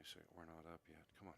a second. We're not up yet. Come on.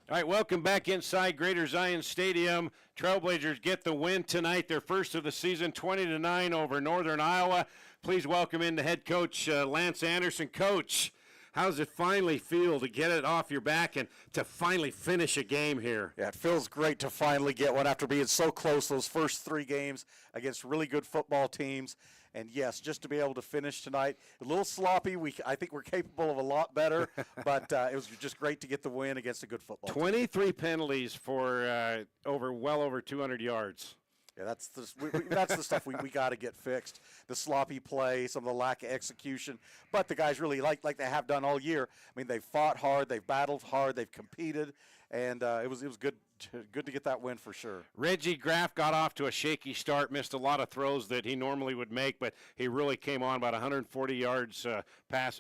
All right, welcome back inside Greater Zion Stadium. Trailblazers get the win tonight, their first of the season, 20-9 over Northern Iowa. Please welcome in the head coach, Lance Anderson. Coach, how does it finally feel to get it off your back and to finally finish a game here? Yeah, it feels great to finally get one after being so close those first 3 games against really good football teams. And, yes, just to be able to finish tonight, a little sloppy. I think we're capable of a lot better, but it was just great to get the win against a good football 23 penalties for well over 200 yards. Yeah, that's the stuff we got to get fixed. The sloppy play, some of the lack of execution. But the guys really, like they have done all year, I mean, they've fought hard, they've battled hard, they've competed, and it was good to get that win for sure. Reggie Graff got off to a shaky start, missed a lot of throws that he normally would make, but he really came on about 140 yards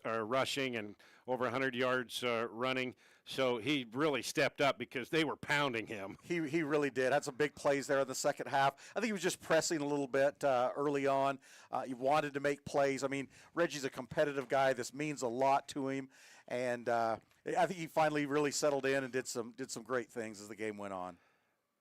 rushing and over 100 yards running. So he really stepped up because they were pounding him. He really did. Had some big plays there in the second half. I think he was just pressing a little bit early on. He wanted to make plays. I mean, Reggie's a competitive guy. This means a lot to him, and I think he finally really settled in and did some great things as the game went on.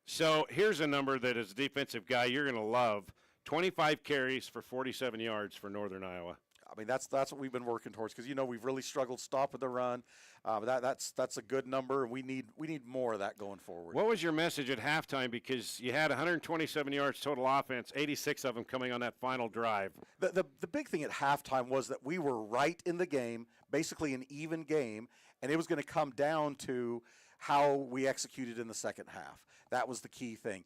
So here's a number that as a defensive guy you're going to love: 25 carries for 47 yards for Northern Iowa. I mean, that's what we've been working towards because, we've really struggled stopping the run. That's a good number, and we need more of that going forward. What was your message at halftime? Because you had 127 yards total offense, 86 of them coming on that final drive. The big thing at halftime was that we were right in the game, basically an even game, and it was going to come down to how we executed in the second half. That was the key thing.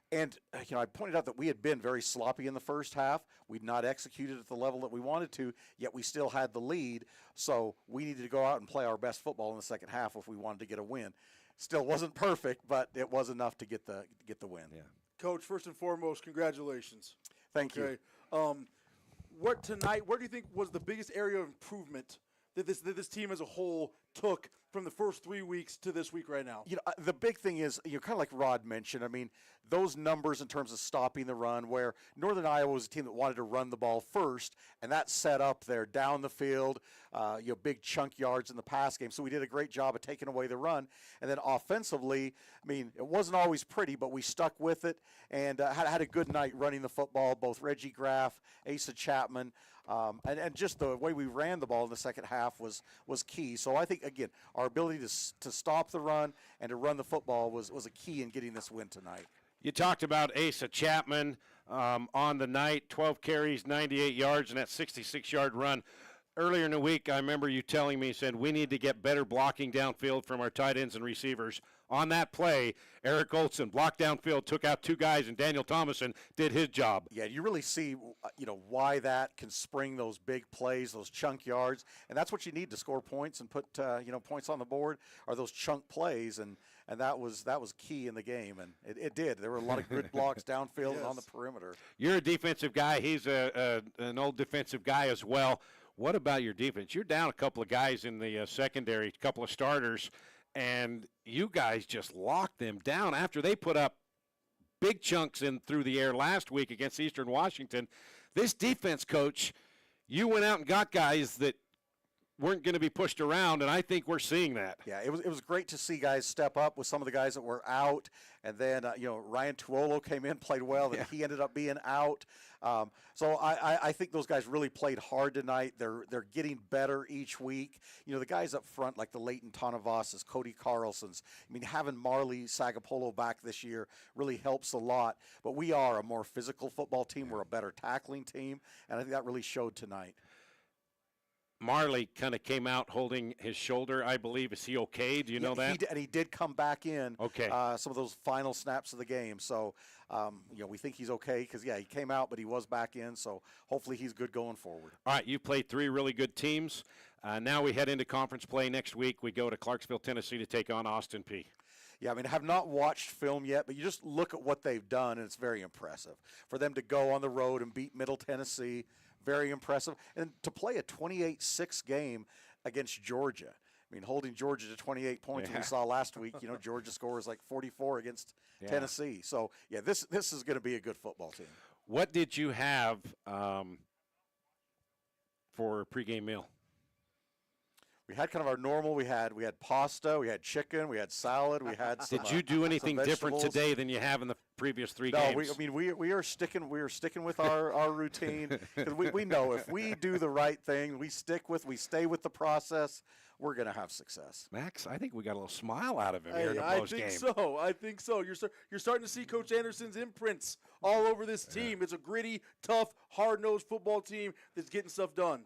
And, I pointed out that we had been very sloppy in the first half. We'd not executed at the level that we wanted to, yet we still had the lead. So we needed to go out and play our best football in the second half if we wanted to get a win. Still wasn't perfect, but it was enough to get the win. Yeah. Coach, first and foremost, congratulations. Thank you. What do you think was the biggest area of improvement that this team as a whole took from the first 3 weeks to this week right now? The big thing is, kind of like Rod mentioned, I mean, those numbers in terms of stopping the run, where Northern Iowa was a team that wanted to run the ball first, and that set up there down the field, big chunk yards in the pass game. So we did a great job of taking away the run. And then offensively, I mean, it wasn't always pretty, but we stuck with it and had a good night running the football, both Reggie Graff, Asa Chapman, and just the way we ran the ball in the second half was key. So I think, again, our ability to stop the run and to run the football was a key in getting this win tonight. You talked about Asa Chapman on the night, 12 carries, 98 yards, and that 66-yard run. Earlier in the week, I remember you telling me, said, we need to get better blocking downfield from our tight ends and receivers. On that play, Eric Olson blocked downfield, took out 2 guys, and Daniel Thomason did his job. Yeah, you really see, why that can spring those big plays, those chunk yards, and that's what you need to score points and put, points on the board are those chunk plays, and that was key in the game, and it did. There were a lot of good blocks downfield Yes. and on the perimeter. You're a defensive guy. He's an old defensive guy as well. What about your defense? You're down a couple of guys in the secondary, a couple of starters, and you guys just locked them down after they put up big chunks in through the air last week against Eastern Washington. This defense, Coach, you went out and got guys that weren't going to be pushed around, and I think we're seeing that. Yeah, it was great to see guys step up with some of the guys that were out, and then Ryan Tuolo came in, played well, and he ended up being out. So I think those guys really played hard tonight. They're getting better each week. The guys up front like the Leighton Tonavasas, Cody Carlsons. I mean, having Marley Sagapolo back this year really helps a lot. But we are a more physical football team. We're a better tackling team, and I think that really showed tonight. Marley kind of came out holding his shoulder, I believe. Is he okay? Do you know that? And he did come back in. Okay. Some of those final snaps of the game. So, we think he's okay because, he came out, but he was back in. So, hopefully he's good going forward. All right, you played 3 really good teams. Now we head into conference play next week. We go to Clarksville, Tennessee to take on Austin Peay. Yeah, I mean, I have not watched film yet, but you just look at what they've done, and it's very impressive. For them to go on the road and beat Middle Tennessee, very impressive. And to play a 28-6 game against Georgia. I mean, holding Georgia to 28 points, we saw last week, Georgia scores like 44 against Tennessee. So, yeah, this is going to be a good football team. What did you have for a pregame meal? We had kind of our normal. We had pasta, we had chicken, we had salad, we had. Some, did you do anything different today than you have in the previous 3 games? No, we are sticking with our routine. We know if we do the right thing, we stay with the process, we're going to have success. Max, I think we got a little smile out of him here in the postgame. I think so. You're starting to see Coach Anderson's imprints all over this team. It's a gritty, tough, hard-nosed football team that's getting stuff done.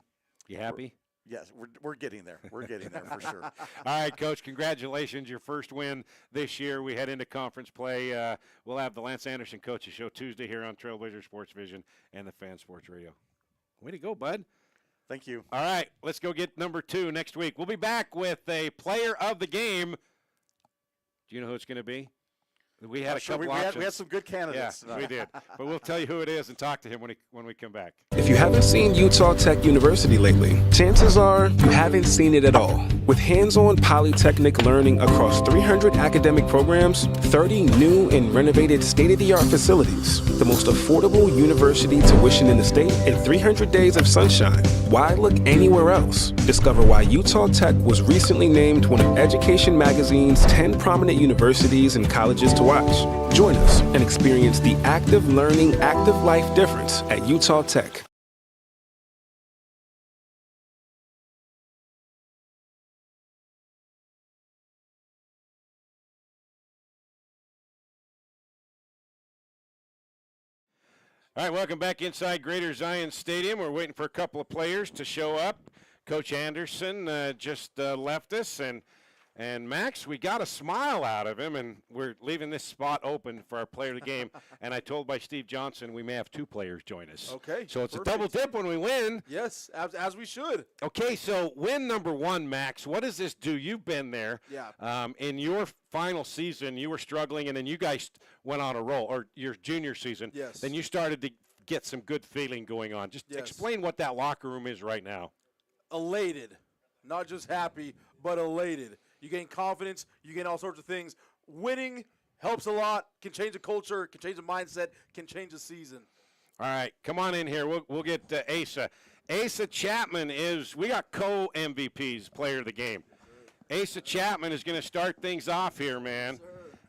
You happy? Yes, we're getting there. We're getting there for sure. All right, Coach, congratulations. Your first win this year. We head into conference play. We'll have the Lance Anderson Coaches Show Tuesday here on Trailblazer Sports Vision and the Fan Sports Radio. Way to go, bud. Thank you. All right, let's go get number 2 next week. We'll be back with a player of the game. Do you know who it's going to be? We had a couple options. We had some good candidates. Yeah, we did. But we'll tell you who it is and talk to him when we come back. If you haven't seen Utah Tech University lately, chances are you haven't seen it at all. With hands-on polytechnic learning across 300 academic programs, 30 new and renovated state-of-the-art facilities, the most affordable university tuition in the state, and 300 days of sunshine. Why look anywhere else? Discover why Utah Tech was recently named one of Education Magazine's 10 prominent universities and colleges to watch. Join us and experience the active learning, active life difference at Utah Tech. All right, welcome back inside Greater Zion Stadium. We're waiting for a couple of players to show up. Coach Anderson just left us, and Max, we got a smile out of him, and we're leaving this spot open for our player of the game. And I told by Steve Johnson we may have 2 players join us. Okay. So it's perfect. a double dip when we win. Yes, as we should. Okay, so win number 1, Max. What does this do? You've been there. Yeah. In your final season, you were struggling, and then you guys went on a roll, or your junior season. Yes. Then you started to get some good feeling going on. Just explain what that locker room is right now. Elated. Not just happy, but elated. You gain confidence. You gain all sorts of things. Winning helps a lot. Can change the culture. Can change the mindset. Can change the season. All right, come on in here. We'll get Asa. Asa Chapman we got co-MVPs, player of the game. Asa Chapman is going to start things off here, man.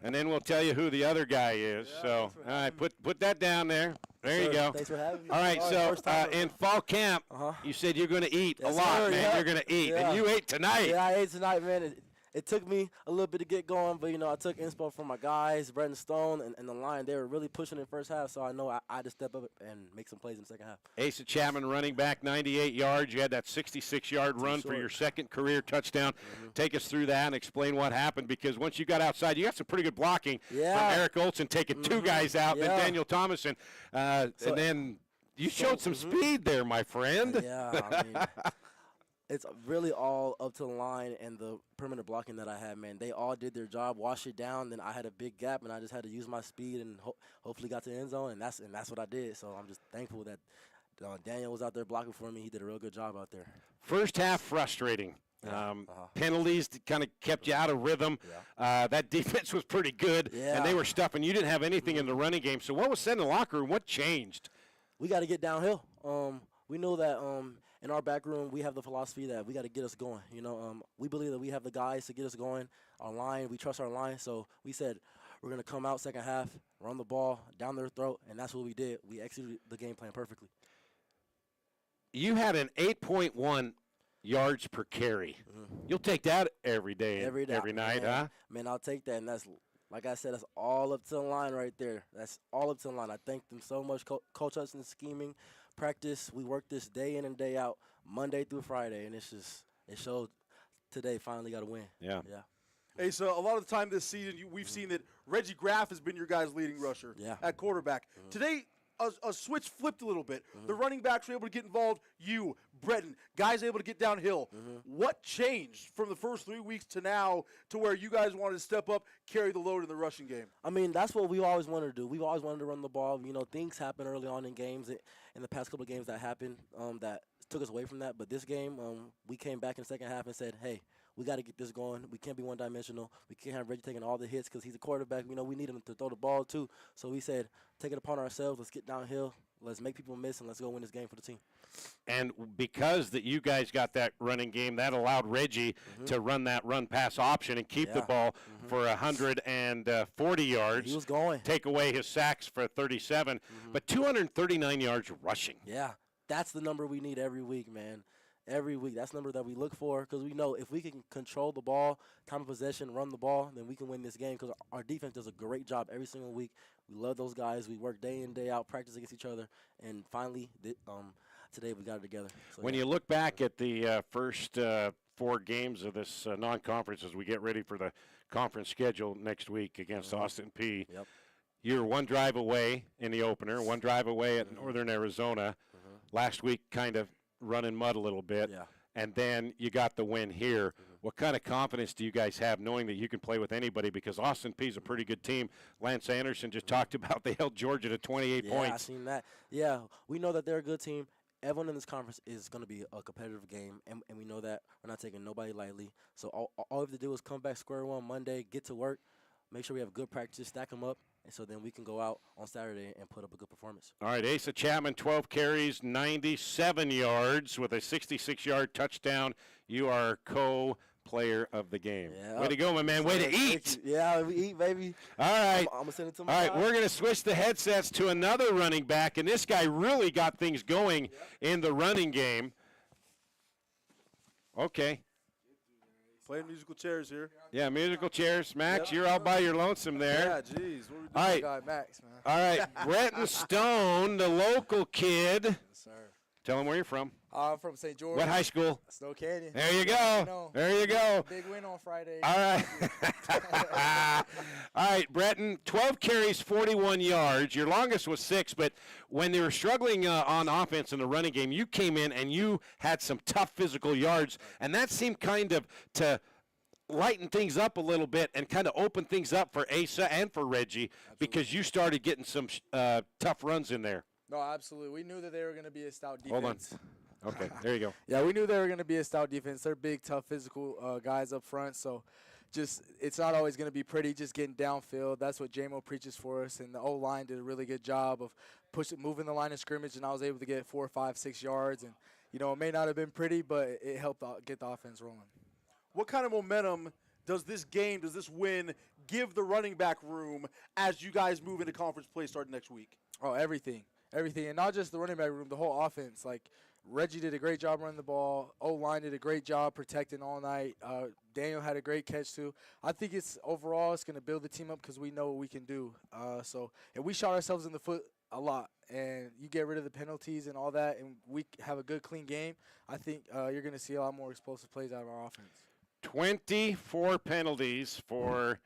And then we'll tell you who the other guy is. Yeah, so, all right, put that down there. There you go. Thanks for having me. All right, so in fall camp, you said you're going to eat a lot, man. Yeah. You're going to eat, Yeah. and you ate tonight. Yeah, I ate tonight, man. It took me a little bit to get going, but, I took inspo from my guys, Brett and Stone, and the line. They were really pushing in the first half, so I know I had to step up and make some plays in the second half. Asa Chapman running back 98 yards. You had that 66-yard run for your second career touchdown. Take us through that and explain what happened, because once you got outside, you got some pretty good blocking from Eric Olson taking 2 guys out, then Daniel Thomason. And then you showed some speed there, my friend. Yeah, I mean, it's really all up to the line and the perimeter blocking that I had, man. They all did their job, washed it down. Then I had a big gap, and I just had to use my speed and hopefully got to the end zone, and that's what I did. So I'm just thankful that Daniel was out there blocking for me. He did a real good job out there. First half frustrating. Penalties kind of kept you out of rhythm. That defense was pretty good, and they were stuffing. You didn't have anything in the running game. So what was said in the locker room? What changed? We got to get downhill. We know that in our back room, we have the philosophy that we got to get us going. We believe that we have the guys to get us going. Our line, we trust our line. So we said we're going to come out second half, run the ball down their throat, and that's what we did. We executed the game plan perfectly. You had an 8.1 yards per carry. You'll take that every day, every night, huh? Man, I'll take that, and that's, like I said, that's all up to the line right there. That's all up to the line. I thank them so much, Coach Hudson, scheming, practice. We work this day in and day out, Monday through Friday, and it showed today. Finally got a win. Yeah. Hey, so a lot of the time this season, we've seen that Reggie Graff has been your guys' leading rusher at quarterback. Today, a switch flipped a little bit. The running backs were able to get involved. You, Breton, guys able to get downhill. What changed from the first 3 weeks to now to where you guys wanted to step up, carry the load in the rushing game? I mean, that's what we always wanted to do. We've always wanted to run the ball. You know, things happen early on in games, in the past couple of games that happened that took us away from that. But this game, we came back in the second half and said, hey, we got to get this going. We can't be one-dimensional. We can't have Reggie taking all the hits because he's a quarterback. You know, we need him to throw the ball too. So we said, take it upon ourselves. Let's get downhill. Let's make people miss, and let's go win this game for the team. And because that you guys got that running game, that allowed Reggie to run that run-pass option and keep the ball for 140 yards. He was going. Take away his sacks for 37, but 239 yards rushing. Yeah, that's the number we need every week, man. Every week. That's the number that we look for because we know if we can control the ball, time of possession, run the ball, then we can win this game because our defense does a great job every single week. We love those guys. We work day in, day out, practice against each other, and finally, today we got it together. So, when you look back at the first 4 games of this non-conference as we get ready for the conference schedule next week against Austin P, you're one drive away in the opener, one drive away at Northern Arizona. Last week kind of running mud a little bit, and then you got the win here. What kind of confidence do you guys have knowing that you can play with anybody? Because Austin P is a pretty good team. Lance Anderson just talked about they held Georgia to 28 points. Yeah, I seen that. Yeah, we know that they're a good team. Everyone in this conference is going to be a competitive game, and we know that. We're not taking nobody lightly. So all we have to do is come back square one Monday, get to work, make sure we have good practice, stack them up, and so then we can go out on Saturday and put up a good performance. All right, Asa Chapman, 12 carries, 97 yards with a 66-yard touchdown. You are co-player of the game. Yeah. Way to go, my man. Way to eat. Yeah, we eat, baby. All right. I'm going to send it to my All right, guy. we're going to switch the headsets to another running back, and this guy really got things going in the running game. Okay. Playing musical chairs here. Yeah, musical chairs. Max, you're all by your lonesome there. Yeah, jeez. What are we doing? All right. Guy Max, man. All right, Bretton Stone, the local kid. Yes, sir. Tell him where you're from. I'm from St. George. What high school? Snow Canyon. There you You go. know. There you go. Big win on Friday. All right. All right, Bretton, 12 carries, 41 yards. Your longest was 6, but when they were struggling on offense in the running game, you came in and you had some tough physical yards, and that seemed kind of to lighten things up a little bit and kind of open things up for Asa and for Reggie because you started getting some tough runs in there. No, absolutely. We knew that they were going to be a stout defense. Hold on. Okay, there you go. Yeah, we knew they were going to be a stout defense. They're big, tough, physical guys up front. So just it's not always going to be pretty just getting downfield. That's what JMO preaches for us. And the O-line did a really good job of moving the line of scrimmage, and I was able to get 4, 5, 6 yards. And, you know, it may not have been pretty, but it helped get the offense rolling. What kind of momentum does this game, does this win give the running back room as you guys move into conference play starting next week? Oh, everything. Everything. And not just the running back room, the whole offense. Like, Reggie did a great job running the ball. O-line did a great job protecting all night. Daniel had a great catch, too. I think overall it's going to build the team up because we know what we can do. And we shot ourselves in the foot a lot. And you get rid of the penalties and all that, and we have a good, clean game, I think you're going to see a lot more explosive plays out of our offense. 24 penalties for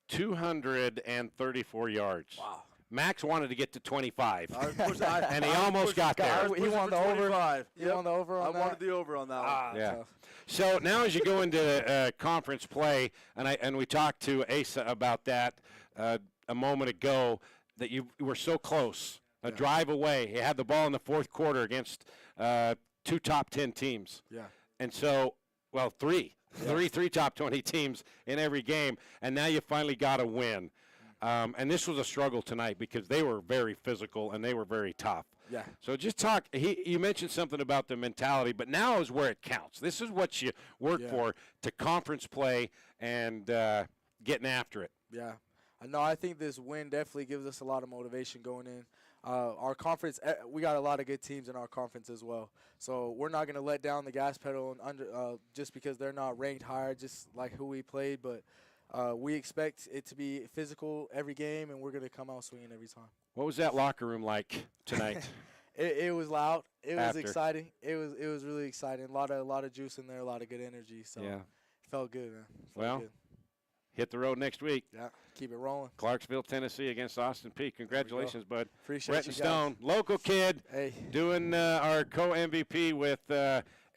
234 yards. Wow. Max wanted to get to 25, And and he almost got there. He won the over. 25. You won the over on I that? wanted the over on that one. Yeah. tough. So now as you go into conference play, and we talked to Asa about that a moment ago, that you were so close, a drive away. You had the ball in the fourth quarter against 2 top 10 teams. Yeah. And so, well, three top 20 teams in every game, and now you finally got a win. And this was a struggle tonight because they were very physical and they were very tough. Yeah. So just talk. You mentioned something about the mentality, but now is where it counts. This is what you work for to conference play and getting after it. Yeah. No, I think this win definitely gives us a lot of motivation going in. Our conference, we got a lot of good teams in our conference as well. So we're not going to let down the gas pedal just because they're not ranked higher, just like who we played. But we expect it to be physical every game, and we're going to come out swinging every time. What was that locker room like tonight? It was loud. It was After. exciting. It was really exciting. A lot of juice in there, a lot of good energy. So Yeah. it felt good, man. Felt Well, good. hit the road next week. Yeah, keep it rolling. Clarksville, Tennessee against Austin Peay. Congratulations, bud. Appreciate Brett you and guys. Stone, local kid, Hey, doing our co-MVP with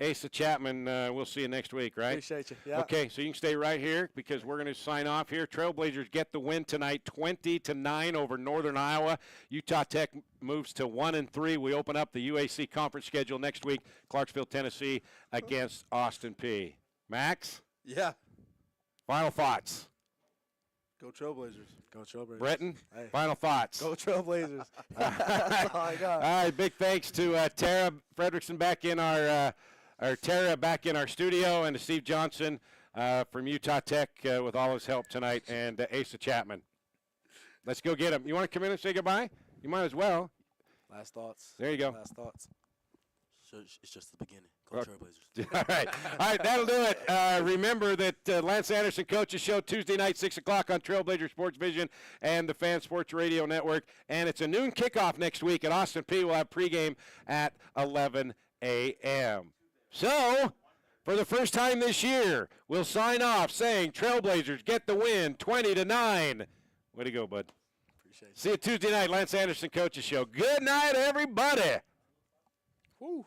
Asa Chapman. We'll see you next week, right? appreciate you. Yeah. Okay, so you can stay right here because we're going to sign off here. Trailblazers get the win tonight, 20-9 over Northern Iowa. Utah Tech moves to 1-3. We open up the UAC conference schedule next week. Clarksville, Tennessee against Austin Peay. Max, Yeah. final thoughts. Go Trailblazers. Go Trailblazers. Breton, Hey. final thoughts. Go Trailblazers. That's all I got. All right, big thanks to Tara Fredrickson back in Tara back in our studio, and to Steve Johnson from Utah Tech with all his help tonight, and Asa Chapman. Let's go get him. You want to come in and say goodbye? You might as well. Last thoughts. There you go. Last thoughts. So it's just the beginning. Go Well, Trailblazers. All right, that'll do it. Remember that Lance Anderson Coaches Show Tuesday night, 6 o'clock on Trailblazer Sports Vision and the Fan Sports Radio Network. And it's a noon kickoff next week at Austin Peay. We'll have pregame at 11 a.m. So, for the first time this year, we'll sign off saying Trailblazers get the win, 20-9. Way to go, bud. Appreciate it. See you Tuesday night, Lance Anderson Coaches Show. Good night, everybody. Woo.